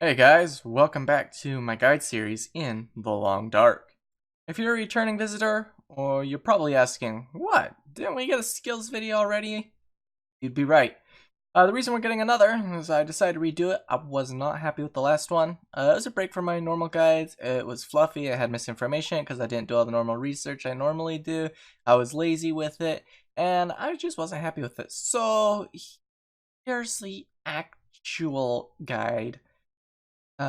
Hey guys, welcome back to my guide series in The Long Dark. If you're a returning visitor, or you're probably asking, what, didn't we get a skills video already? You'd be right. The reason we're getting another is I decided to redo it. I was not happy with the last one. It was a break from my normal guides. It was fluffy, it had misinformation because I didn't do all the normal research I normally do. I was lazy with it, and I just wasn't happy with it. So, here's the actual guide.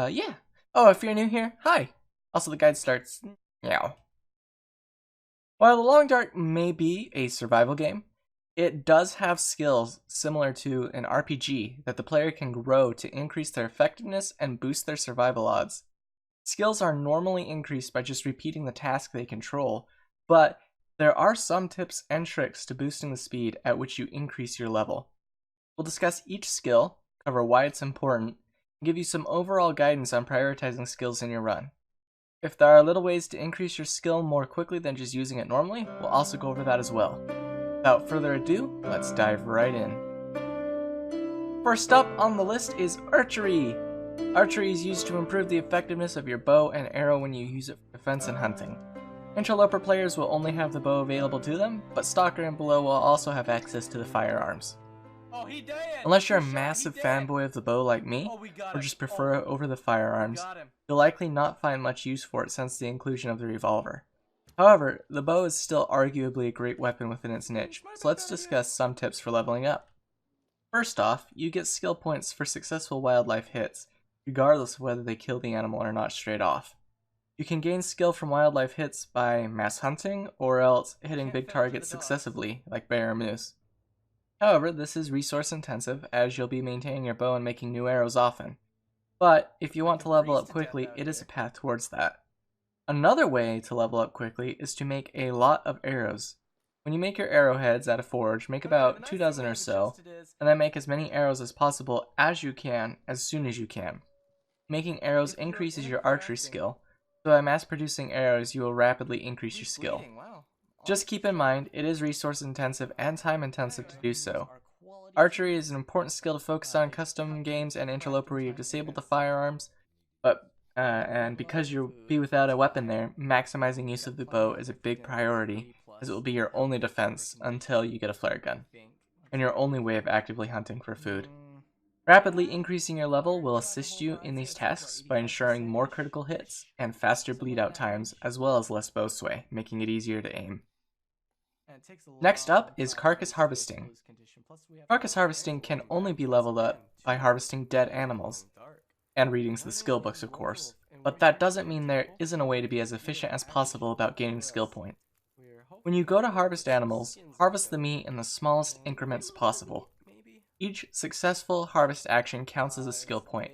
Yeah. Oh, if you're new here, hi. Also, the guide starts now. While The Long Dark may be a survival game, it does have skills similar to an RPG that the player can grow to increase their effectiveness and boost their survival odds. Skills are normally increased by just repeating the task they control, but there are some tips and tricks to boosting the speed at which you increase your level. We'll discuss each skill, cover why it's important, give you some overall guidance on prioritizing skills in your run. If there are little ways to increase your skill more quickly than just using it normally, we'll also go over that as well. Without further ado, let's dive right in. First up on the list is Archery. Archery is used to improve the effectiveness of your bow and arrow when you use it for defense and hunting. Interloper players will only have the bow available to them, but Stalker and below will also have access to the firearms. Unless you're a massive fanboy of the bow like me, or just prefer it over the firearms, you'll likely not find much use for it since the inclusion of the revolver. However, the bow is still arguably a great weapon within its niche, so let's discuss some tips for leveling up. First off, you get skill points for successful wildlife hits, regardless of whether they kill the animal or not straight off. You can gain skill from wildlife hits by mass hunting, or else hitting big targets successively, like bear or moose. However, this is resource intensive, as you'll be maintaining your bow and making new arrows often. But if you want to level up quickly, it is a path towards that. Another way to level up quickly is to make a lot of arrows. When you make your arrowheads at a forge, make about 2 dozen or so, and then make as many arrows as possible as you can, as soon as you can. Making arrows increases your archery skill, so by mass producing arrows you will rapidly increase your skill. Just keep in mind, it is resource intensive and time intensive to do so. Archery is an important skill to focus on custom games and interloper where you've disabled the firearms, and because you'll be without a weapon there, maximizing use of the bow is a big priority, as it will be your only defense until you get a flare gun, and your only way of actively hunting for food. Rapidly increasing your level will assist you in these tasks by ensuring more critical hits and faster bleed out times, as well as less bow sway, making it easier to aim. Next up is Carcass Harvesting. Carcass Harvesting can only be leveled up by harvesting dead animals, and reading the skill books of course, but that doesn't mean there isn't a way to be as efficient as possible about gaining skill points. When you go to harvest animals, harvest the meat in the smallest increments possible. Each successful harvest action counts as a skill point.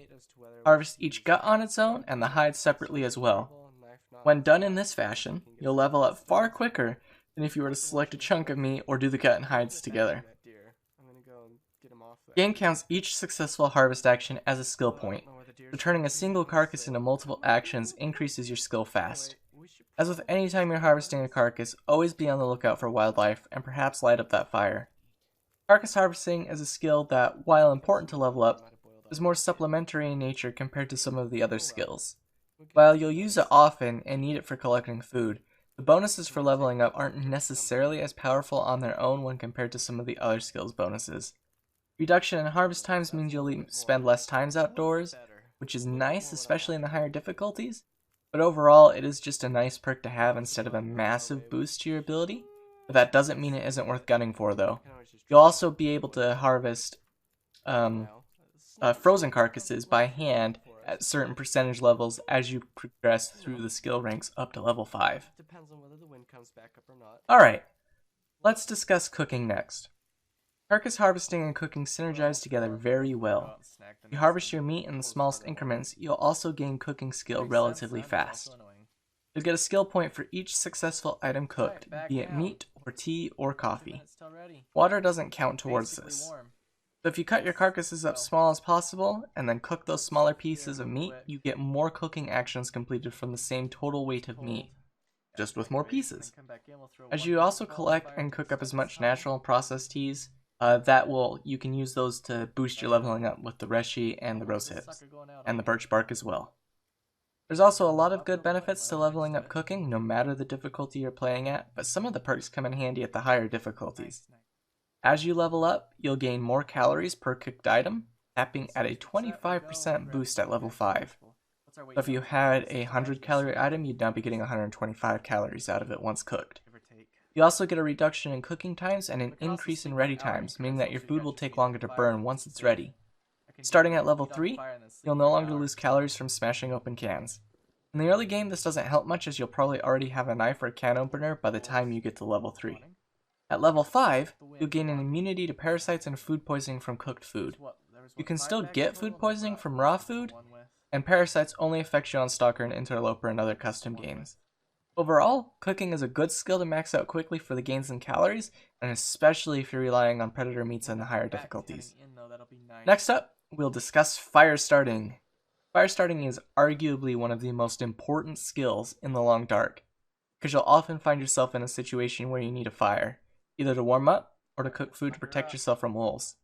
Harvest each gut on its own and the hide separately as well. When done in this fashion, you'll level up far quicker than if you were to select a chunk of meat or do the gut and hides together. Game counts each successful harvest action as a skill point, so turning a single carcass into multiple actions increases your skill fast. As with any time you're harvesting a carcass, always be on the lookout for wildlife and perhaps light up that fire. Carcass harvesting is a skill that, while important to level up, is more supplementary in nature compared to some of the other skills. While you'll use it often and need it for collecting food, the bonuses for leveling up aren't necessarily as powerful on their own when compared to some of the other skills bonuses. Reduction in harvest times means you'll spend less times outdoors, which is nice, especially in the higher difficulties, but overall it is just a nice perk to have instead of a massive boost to your ability, but that doesn't mean it isn't worth gunning for though. You'll also be able to harvest frozen carcasses by hand at certain percentage levels as you progress through the skill ranks up to level 5. Alright, let's discuss cooking next. Carcass harvesting and cooking synergize together very well. If you harvest your meat in the smallest increments, you'll also gain cooking skill relatively fast. You'll get a skill point for each successful item cooked, be it meat or tea or coffee. Water doesn't count towards this. So if you cut your carcasses up small as possible, and then cook those smaller pieces of meat, you get more cooking actions completed from the same total weight of meat, just with more pieces. As you also collect and cook up as much natural and processed teas, You can use those to boost your leveling up with the Reshi and the Rose Hips, and the Birch Bark as well. There's also a lot of good benefits to leveling up cooking, no matter the difficulty you're playing at, but some of the perks come in handy at the higher difficulties. As you level up, you'll gain more calories per cooked item, capping at a 25% boost at level 5. So if you had a 100 calorie item, you'd now be getting 125 calories out of it once cooked. You also get a reduction in cooking times and an increase in ready times, meaning that your food will take longer to burn once it's ready. Starting at level 3, you'll no longer lose calories from smashing open cans. In the early game, this doesn't help much as you'll probably already have a knife or a can opener by the time you get to level 3. At level 5, you'll gain an immunity to parasites and food poisoning from cooked food. You can still get food poisoning from raw food, and parasites only affect you on Stalker and Interloper and other custom games. Overall, cooking is a good skill to max out quickly for the gains in calories, and especially if you're relying on predator meats in the higher difficulties. Next up, we'll discuss fire starting. Fire starting is arguably one of the most important skills in the Long Dark, because you'll often find yourself in a situation where you need a fire, either to warm up or to cook food to protect yourself from wolves.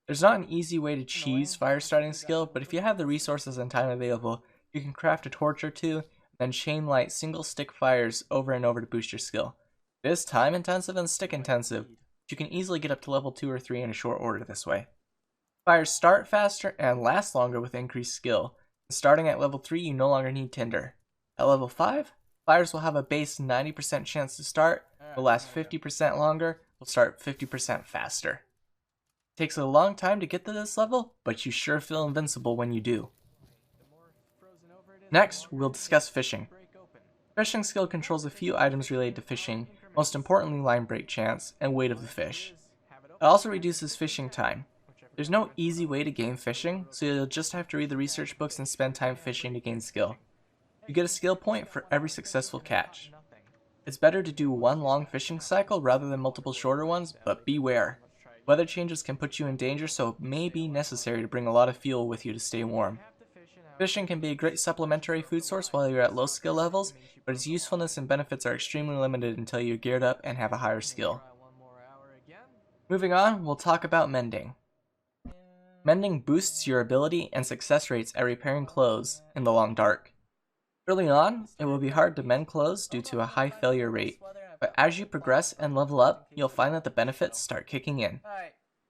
There's not an easy way to cheese fire starting skill, but if you have the resources and time available, you can craft a torch or two, then chain light single stick fires over and over to boost your skill. It is time intensive and stick intensive, but you can easily get up to level 2 or 3 in a short order this way. Fires start faster and last longer with increased skill. Starting at level 3, you no longer need tinder. At level 5, fires will have a base 90% chance to start, will last 50% longer, will start 50% faster. It takes a long time to get to this level, but you sure feel invincible when you do. Next, we'll discuss fishing. Fishing skill controls a few items related to fishing, most importantly line break chance and weight of the fish. It also reduces fishing time. There's no easy way to gain fishing, so you'll just have to read the research books and spend time fishing to gain skill. You get a skill point for every successful catch. It's better to do one long fishing cycle rather than multiple shorter ones, but beware. Weather changes can put you in danger, so it may be necessary to bring a lot of fuel with you to stay warm. Fishing can be a great supplementary food source while you're at low skill levels, but its usefulness and benefits are extremely limited until you're geared up and have a higher skill. Moving on, we'll talk about mending. Mending boosts your ability and success rates at repairing clothes in the Long Dark. Early on, it will be hard to mend clothes due to a high failure rate, but as you progress and level up, you'll find that the benefits start kicking in.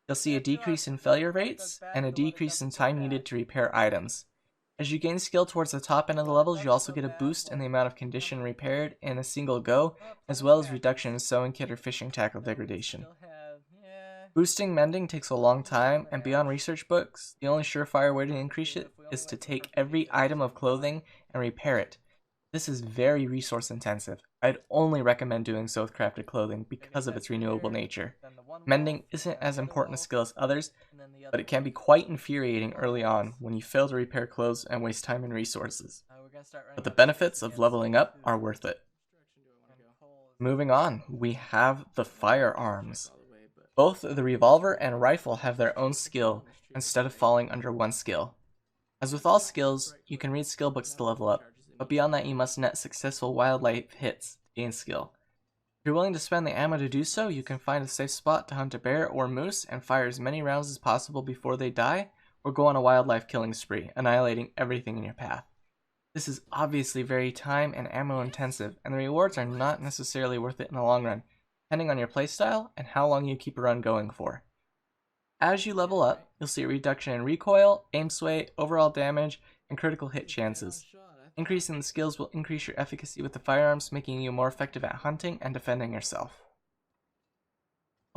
You'll see a decrease in failure rates and a decrease in time needed to repair items. As you gain skill towards the top end of the levels, you also get a boost in the amount of condition repaired in a single go, as well as reduction in sewing kit or fishing tackle degradation. Boosting mending takes a long time, and beyond research books, the only surefire way to increase it is to take every item of clothing and repair it. This is very resource intensive. I'd only recommend doing so with crafted clothing because of its renewable nature. Mending isn't as important a skill as others, but it can be quite infuriating early on when you fail to repair clothes and waste time and resources. But the benefits of leveling up are worth it. Moving on, we have the firearms. Both the revolver and rifle have their own skill instead of falling under one skill. As with all skills, you can read skill books to level up, but beyond that you must net successful wildlife hits to gain skill. If you're willing to spend the ammo to do so, you can find a safe spot to hunt a bear or moose and fire as many rounds as possible before they die, or go on a wildlife killing spree, annihilating everything in your path. This is obviously very time and ammo intensive, and the rewards are not necessarily worth it in the long run, depending on your playstyle and how long you keep a run going for. As you level up, you'll see a reduction in recoil, aim sway, overall damage, and critical hit chances. Increasing the skills will increase your efficacy with the firearms, making you more effective at hunting and defending yourself.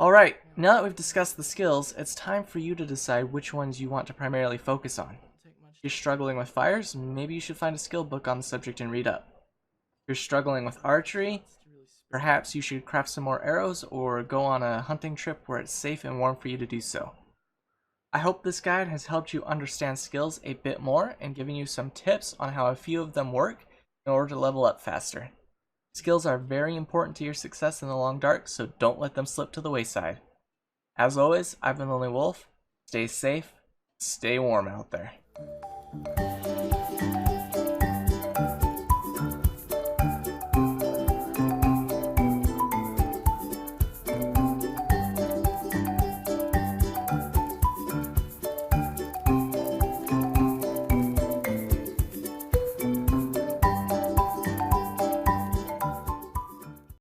Alright, now that we've discussed the skills, it's time for you to decide which ones you want to primarily focus on. If you're struggling with fires, maybe you should find a skill book on the subject and read up. If you're struggling with archery, perhaps you should craft some more arrows or go on a hunting trip where it's safe and warm for you to do so. I hope this guide has helped you understand skills a bit more and given you some tips on how a few of them work in order to level up faster. Skills are very important to your success in the Long Dark, so don't let them slip to the wayside. As always, I've been Lonelywolf. Stay safe, stay warm out there.